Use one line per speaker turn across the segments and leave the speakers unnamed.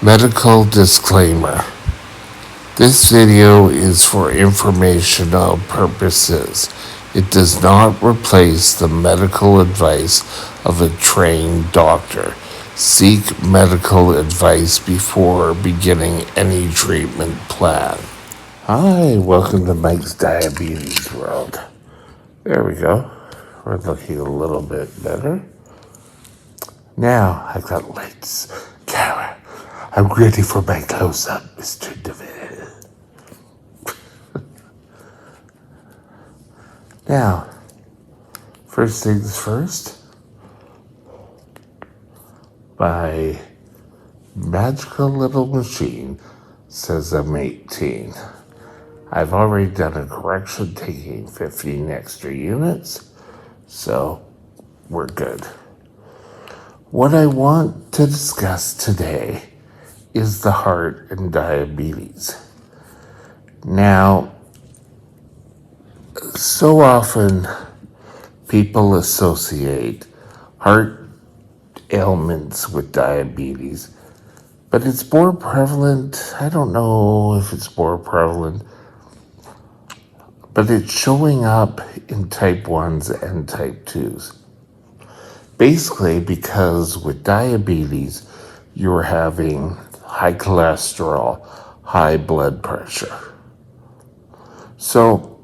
Medical disclaimer. This video is for informational purposes. It does not replace the medical advice of a trained doctor. Seek medical advice before beginning any treatment plan. Hi, welcome to Mike's Diabetes World. There we go. We're looking a little bit better. Now I've got lights, camera. I'm ready for my close-up, Mr. DeVille. Now, first things first, my magical little machine says I'm 18. I've already done a correction, taking 15 extra units, so we're good. What I want to discuss today is the heart and diabetes. Now, so often people associate heart ailments with diabetes, but it's more prevalent. I don't know if it's more prevalent, but it's showing up in type 1s and type 2s. Basically, because with diabetes, you're having high cholesterol, high blood pressure. So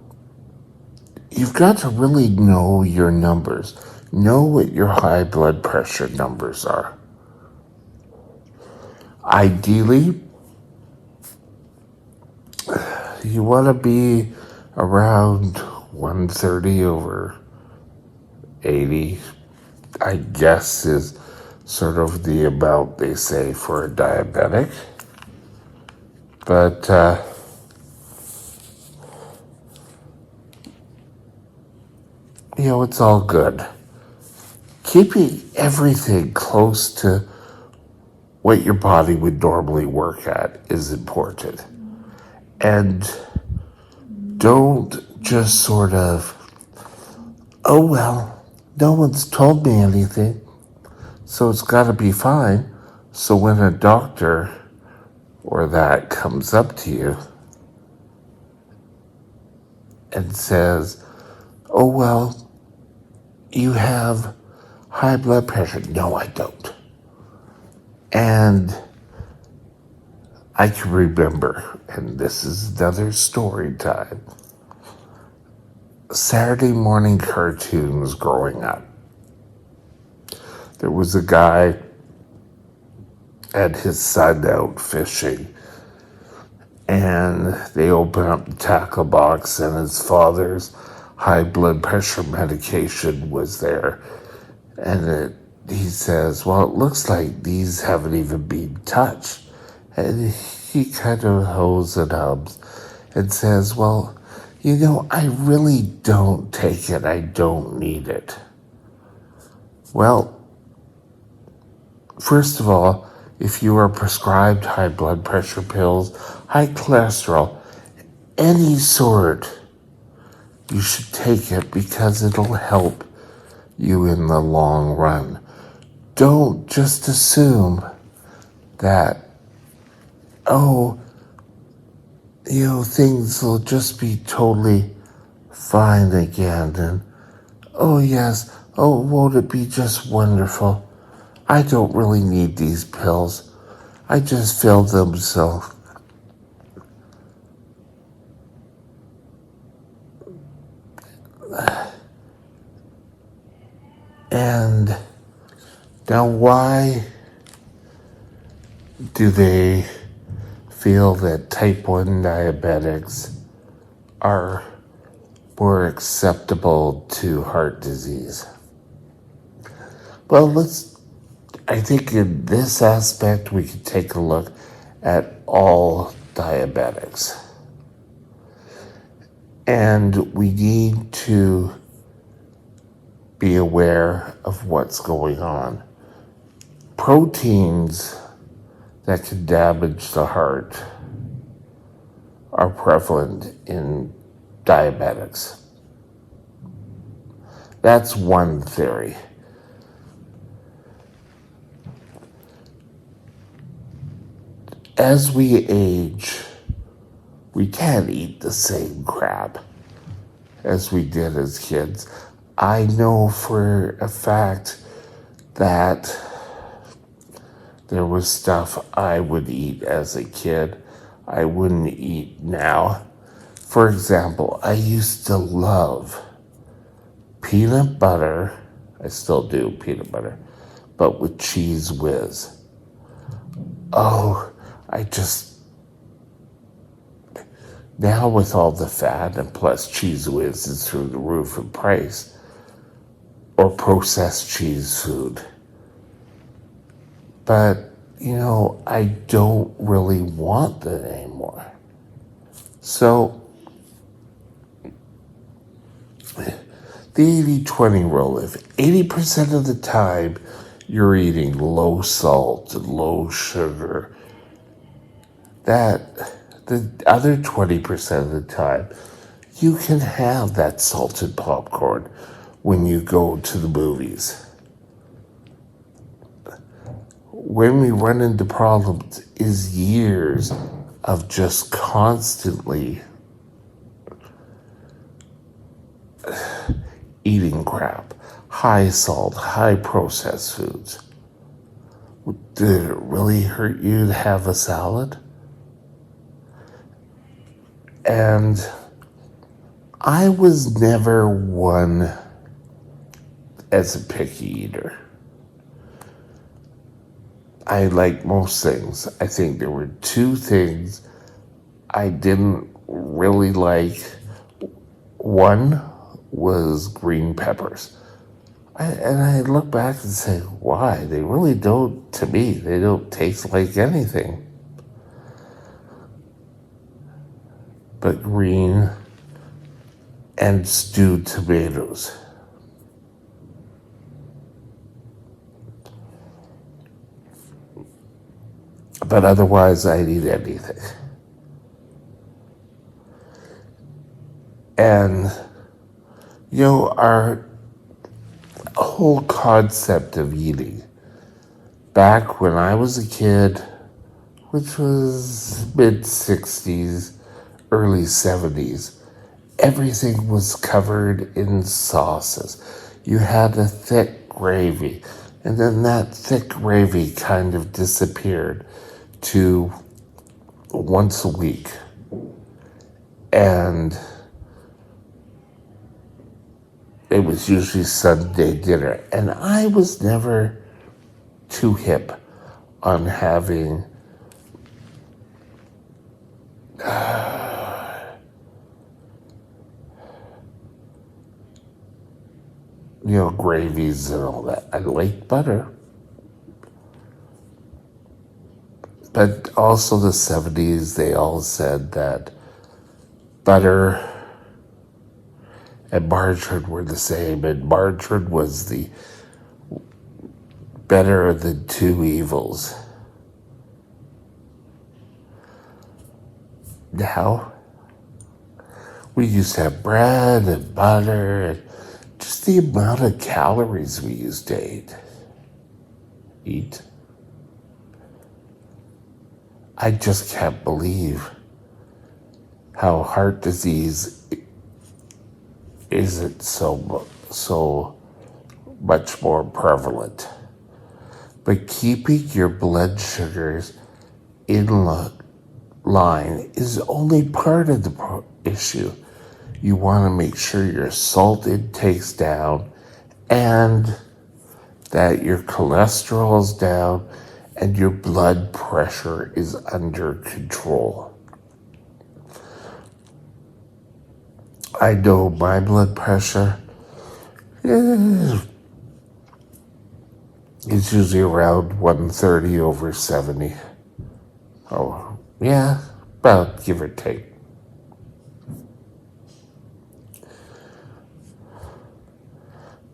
you've got to really know your numbers. Know what your high blood pressure numbers are. Ideally, you want to be around 130 over 80, I guess, is sort of the amount they say for a diabetic. But it's all good. Keeping everything close to what your body would normally work at is important. And don't just sort of, oh, well, no one's told me anything, so it's got to be fine. So when a doctor or that comes up to you and says, oh, well, you have high blood pressure. No, I don't. And I can remember, and this is another story time, Saturday morning cartoons growing up. There was a guy and his son out fishing, and they open up the tackle box, and his father's high blood pressure medication was there. And he says, well, it looks like these haven't even been touched. And he kind of hoes and hums and says, well, I really don't take it. I don't need it. Well, first of all, if you are prescribed high blood pressure pills, high cholesterol, any sort, you should take it because it'll help you in the long run. Don't just assume that, things will just be totally fine again. And, yes, won't it be just wonderful? I don't really need these pills. I just feel them so. And now why do they feel that type 1 diabetics are more acceptable to heart disease? Well, I think in this aspect, we could take a look at all diabetics. And we need to be aware of what's going on. Proteins that can damage the heart are prevalent in diabetics. That's one theory. as we age, we can't eat the same crap as we did as kids. I know for a fact that there was stuff I would eat as a kid I wouldn't eat now. For example, I used to love peanut butter. I still do peanut butter, but with Cheese Whiz. Oh, I just, now with all the fat and plus Cheese Whiz is through the roof in price, or processed cheese food. But, I don't really want that anymore. So, the 80-20 rule, if 80% of the time you're eating low salt and low sugar, that the other 20% of the time, you can have that salted popcorn when you go to the movies. When we run into problems is years of just constantly eating crap, high salt, high processed foods. Did it really hurt you to have a salad? And I was never one as a picky eater. I like most things. I think there were two things I didn't really like. One was green peppers. And I look back and say, why? They really don't, to me, they don't taste like anything. But green and stewed tomatoes. But otherwise, I'd eat anything. And, our whole concept of eating, back when I was a kid, which was mid-60s, early 70s, everything was covered in sauces. You had a thick gravy, and then that thick gravy kind of disappeared to once a week. And it was usually Sunday dinner. And I was never too hip on having gravies and all that. I like butter. But also the 70s, they all said that butter and margarine were the same, and margarine was the better of the two evils. Now, we used to have bread and butter, and just the amount of calories we used to eat. I just can't believe how heart disease isn't so much more prevalent. But keeping your blood sugars in line is only part of the issue. You want to make sure your salt intake's down and that your cholesterol's down and your blood pressure is under control. I know my blood pressure is usually around 130/70. Oh, yeah, about give or take.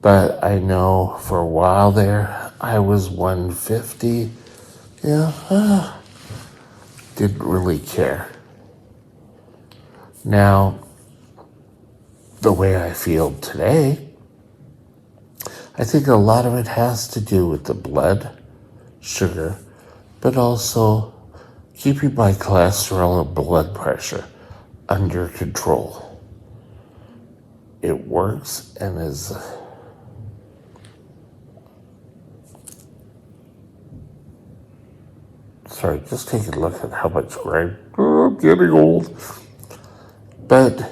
But I know for a while there, I was 150. Didn't really care. Now, the way I feel today, I think a lot of it has to do with the blood sugar, but also keeping my cholesterol and blood pressure under control. It works and is sorry, just take a look at how much gray. Oh, I'm getting old. But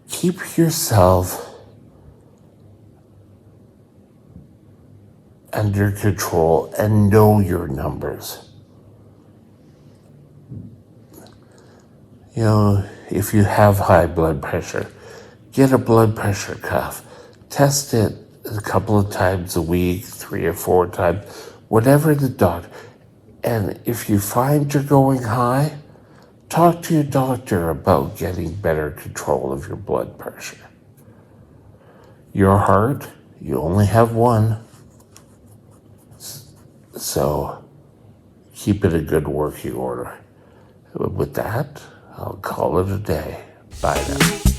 keep yourself under control and know your numbers. You know, if you have high blood pressure, get a blood pressure cuff. Test it a couple of times a week, 3 or 4 times, whatever the doctor. And if you find you're going high, talk to your doctor about getting better control of your blood pressure. Your heart, you only have one, so keep it in good working order. With that, I'll call it a day. Bye now.